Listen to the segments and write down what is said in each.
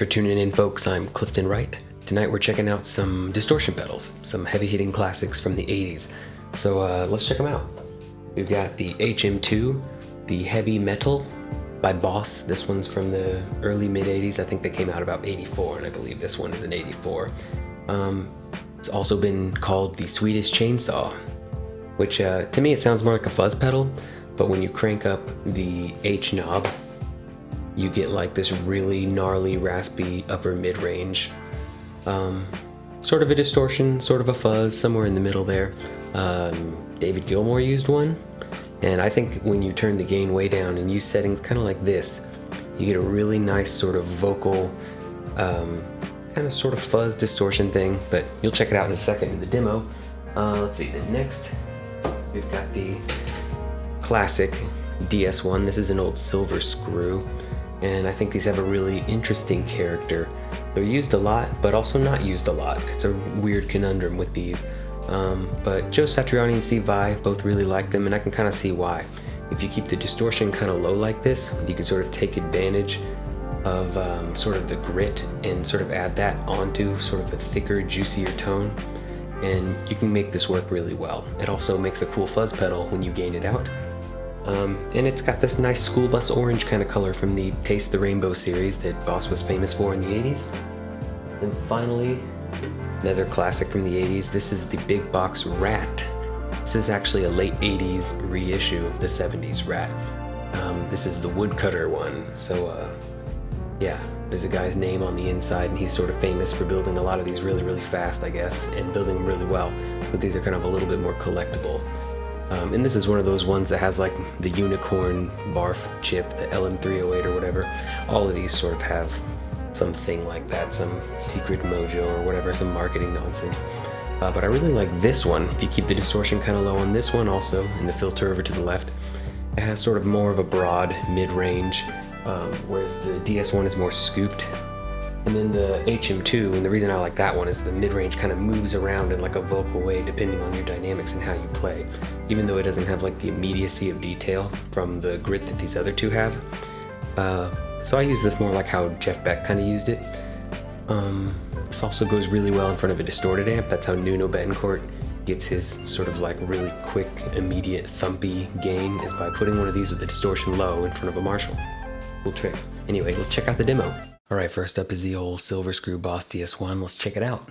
for tuning in, folks. I'm Clifton Wright. Tonight we're checking out some distortion pedals, some heavy-hitting classics from the 80s. So let's check them out. We've got the HM2, the Heavy Metal by Boss. This one's from the early mid-80s. I think they came out about 84, and I believe this one is an 84. It's also been called the Swedish Chainsaw, which to me it sounds more like a fuzz pedal, but when you crank up the H knob, you get like this really gnarly, raspy upper mid-range. Sort of a distortion, sort of a fuzz, somewhere in the middle there. David Gilmour used one, and I think when you turn the gain way down and use settings kind of like this, you get a really nice sort of vocal, kind of sort of fuzz distortion thing, but you'll check it out in a second in the demo. Let's see, then next we've got the classic DS1. This is an old silver screw, and I think these have a really interesting character. They're used a lot, but also not used a lot. It's a weird conundrum with these. But Joe Satriani and Steve Vai both really like them, and I can kind of see why. If you keep the distortion kind of low like this, you can sort of take advantage of sort of the grit and sort of add that onto sort of a thicker, juicier tone, and you can make this work really well. It also makes a cool fuzz pedal when you gain it out. And it's got this nice school bus orange kind of color from the Taste the Rainbow series that Boss was famous for in the 80s. And finally, another classic from the 80s. This is the big box Rat. This is actually a late 80s reissue of the 70s Rat. This is the woodcutter one. So yeah, there's a guy's name on the inside, and he's sort of famous for building a lot of these really, really fast, I guess, and building them really well. But these are kind of a little bit more collectible. And this is one of those ones that has like the unicorn barf chip, the LM308 or whatever. All of these sort of have something like that, some secret mojo or whatever, some marketing nonsense. But I really like this one. If you keep the distortion kind of low on this one also, and the filter over to the left, it has sort of more of a broad mid-range, whereas the DS1 is more scooped. And then the HM2, and the reason I like that one is the mid-range kind of moves around in like a vocal way depending on your dynamics and how you play, even though it doesn't have like the immediacy of detail from the grit that these other two have. So I use this more like how Jeff Beck kind of used it. This also goes really well in front of a distorted amp. That's how Nuno Betancourt gets his sort of like really quick, immediate, thumpy gain, is by putting one of these with the distortion low in front of a Marshall. Cool trick. Anyway, let's check out the demo. Alright, first up is the old Silver Screw Boss DS1. Let's check it out.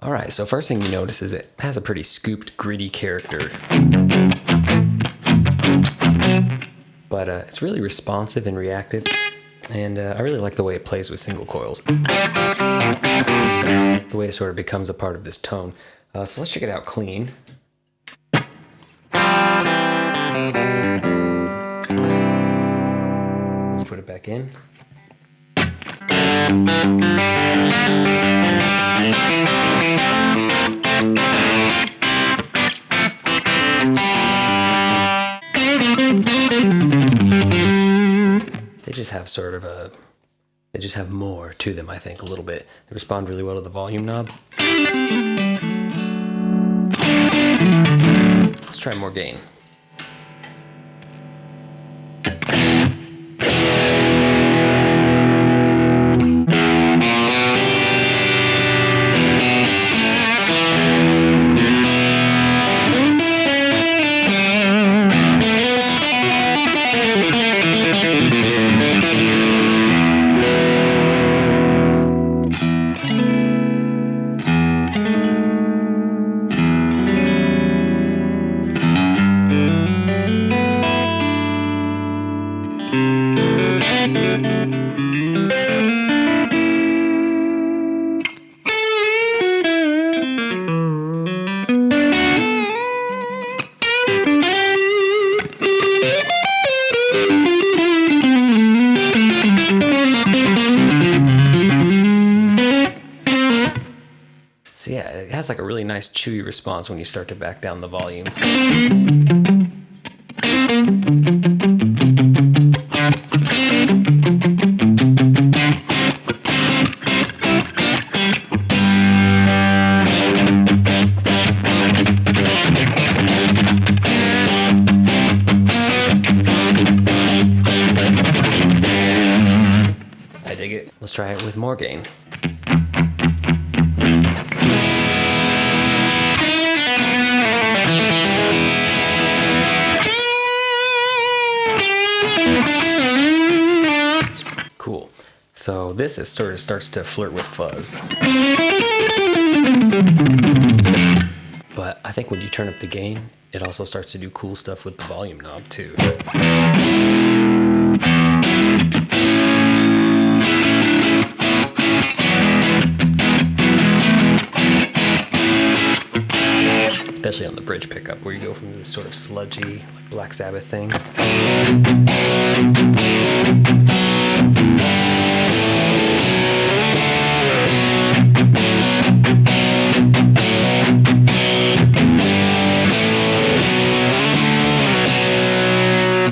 Alright, so first thing you notice is it has a pretty scooped, gritty character. But it's really responsive and reactive, and I really like the way it plays with single coils. The way it sort of becomes a part of this tone. So let's check it out clean. Let's put it back in. They just have sort of they just have more to them, I think, a little bit. They respond really well to the volume knob. Let's try more gain. So yeah, it has like a really nice chewy response when you start to back down the volume. I dig it. Let's try it with more gain. Cool. So this is sort of starts to flirt with fuzz. But I think when you turn up the gain, it also starts to do cool stuff with the volume knob too. Especially on the bridge pickup, where you go from this sort of sludgy, like Black Sabbath thing.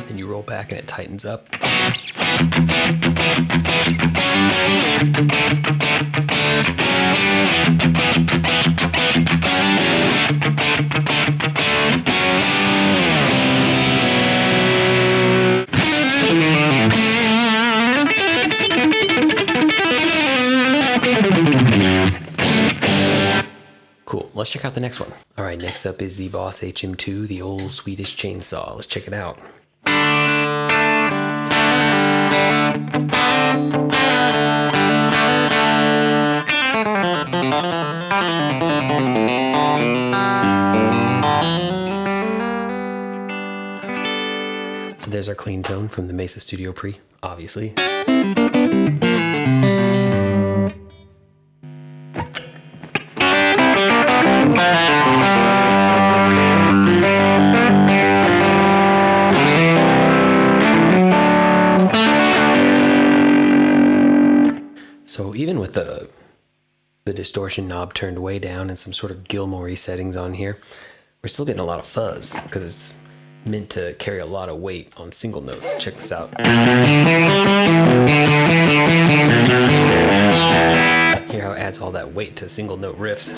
Then you roll back and it tightens up. Cool, let's check out the next one. All right, next up is the Boss HM2, the old Swedish chainsaw. Let's check it out. So there's our clean tone from the Mesa Studio Pre, obviously. So even with the distortion knob turned way down and some sort of Gilmore-y settings on here, we're still getting a lot of fuzz because it's meant to carry a lot of weight on single notes. Check this out. Hear how it adds all that weight to single note riffs.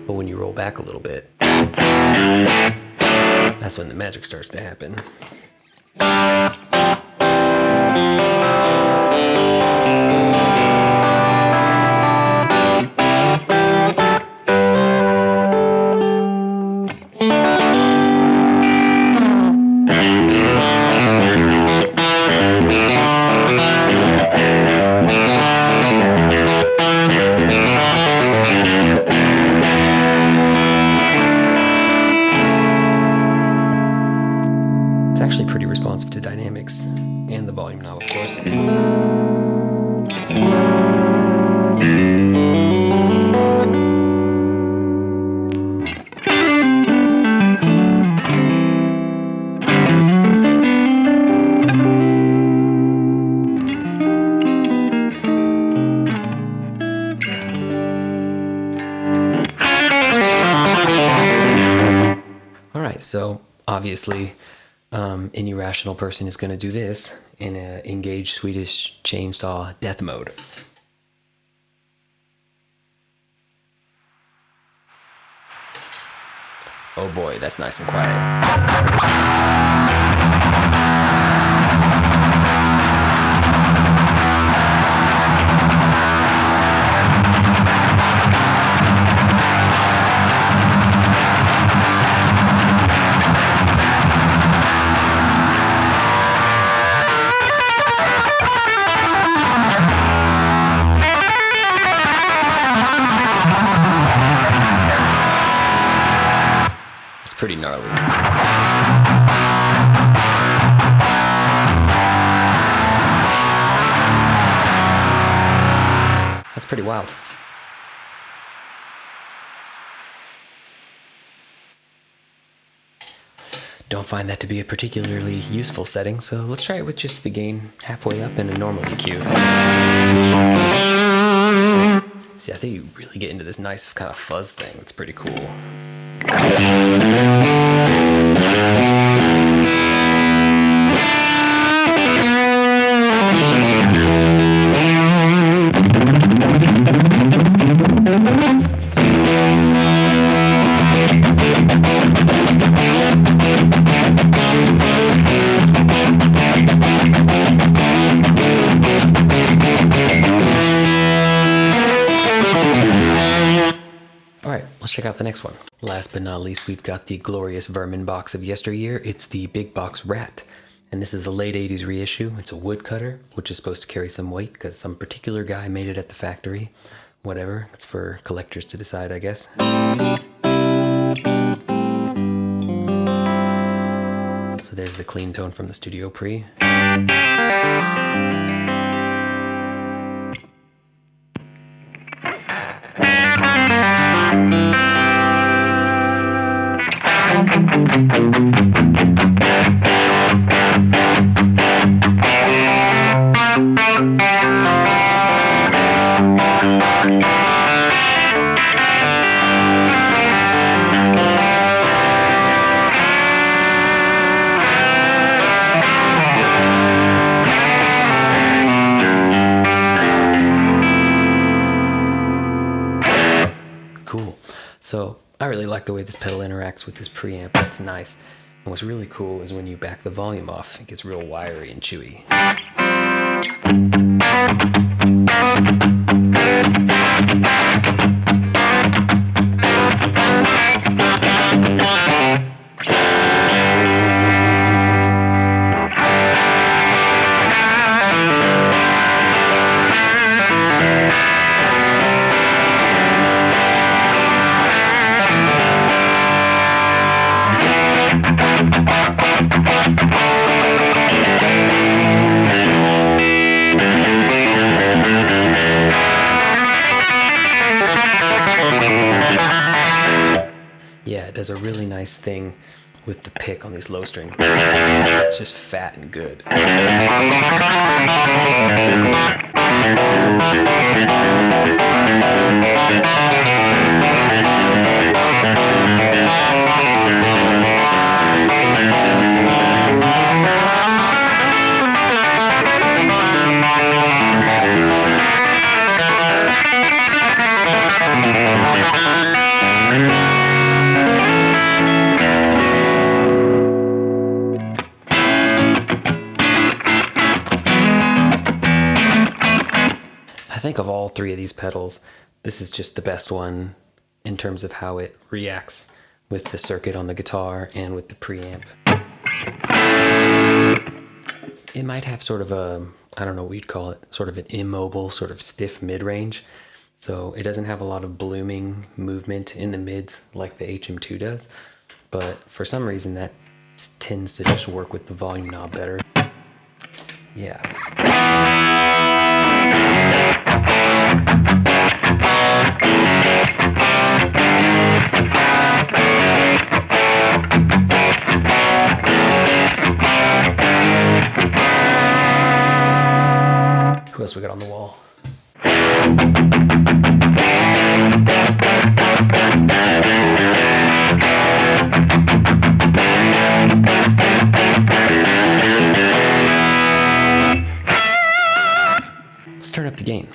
But when you roll back a little bit, that's when the magic starts to happen. It's actually pretty responsive to dynamics and the volume knob, of course. All right, so obviously, any rational person is going to do this in an engaged Swedish chainsaw death mode. Oh boy, that's nice and quiet. It's pretty gnarly. That's pretty wild. don't find that to be a particularly useful setting, so let's try it with just the gain halfway up and a normal EQ. See, I think you really get into this nice kind of fuzz thing. It's pretty cool. Let's check out the next one. Last but not least, we've got the glorious vermin box of yesteryear. It's the Big Box Rat. And this is a late 80s reissue. It's a woodcutter, which is supposed to carry some weight because some particular guy made it at the factory. Whatever, it's for collectors to decide, I guess. So there's the clean tone from the Studio Pre. Cool. So I really like the way this pedal interacts with this preamp. That's nice. And what's really cool is when you back the volume off, it gets real wiry and chewy. Yeah, it does a really nice thing with the pick on these low strings. It's just fat and good. I think of all three of these pedals, this is just the best one in terms of how it reacts with the circuit on the guitar and with the preamp. It might have sort of a, I don't know what you'd call it, sort of an immobile, sort of stiff mid-range. So it doesn't have a lot of blooming movement in the mids like the HM2 does. But for some reason that tends to just work with the volume knob better. Yeah. Who else we got on the wall? Let's turn up the gain.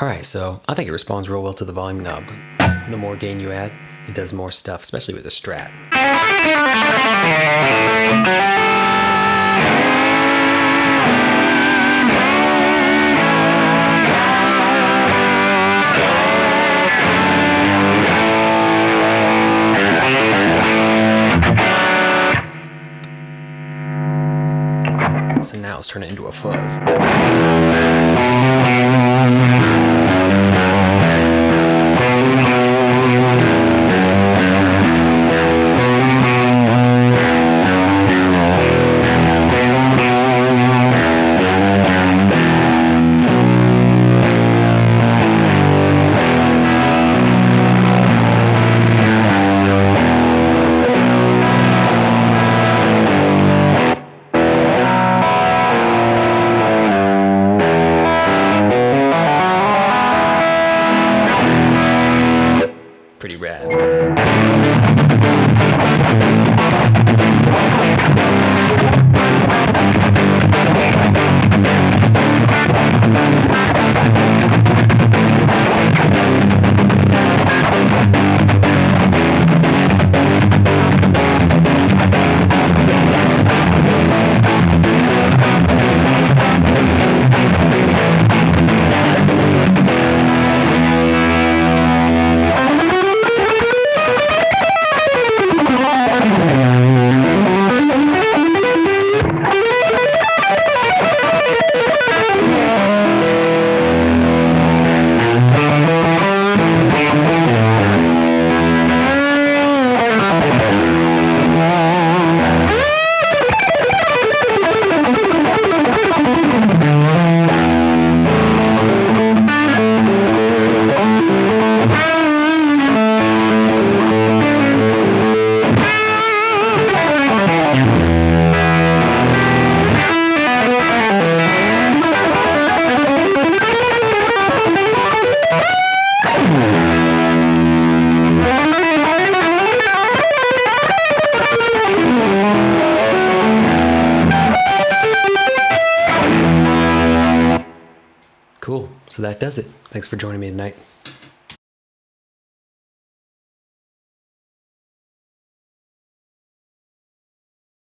Alright, so I think it responds real well to the volume knob. The more gain you add, it does more stuff, especially with the Strat. So now let's turn it into a fuzz. Pretty rad. Cool. So that does it. Thanks for joining me tonight.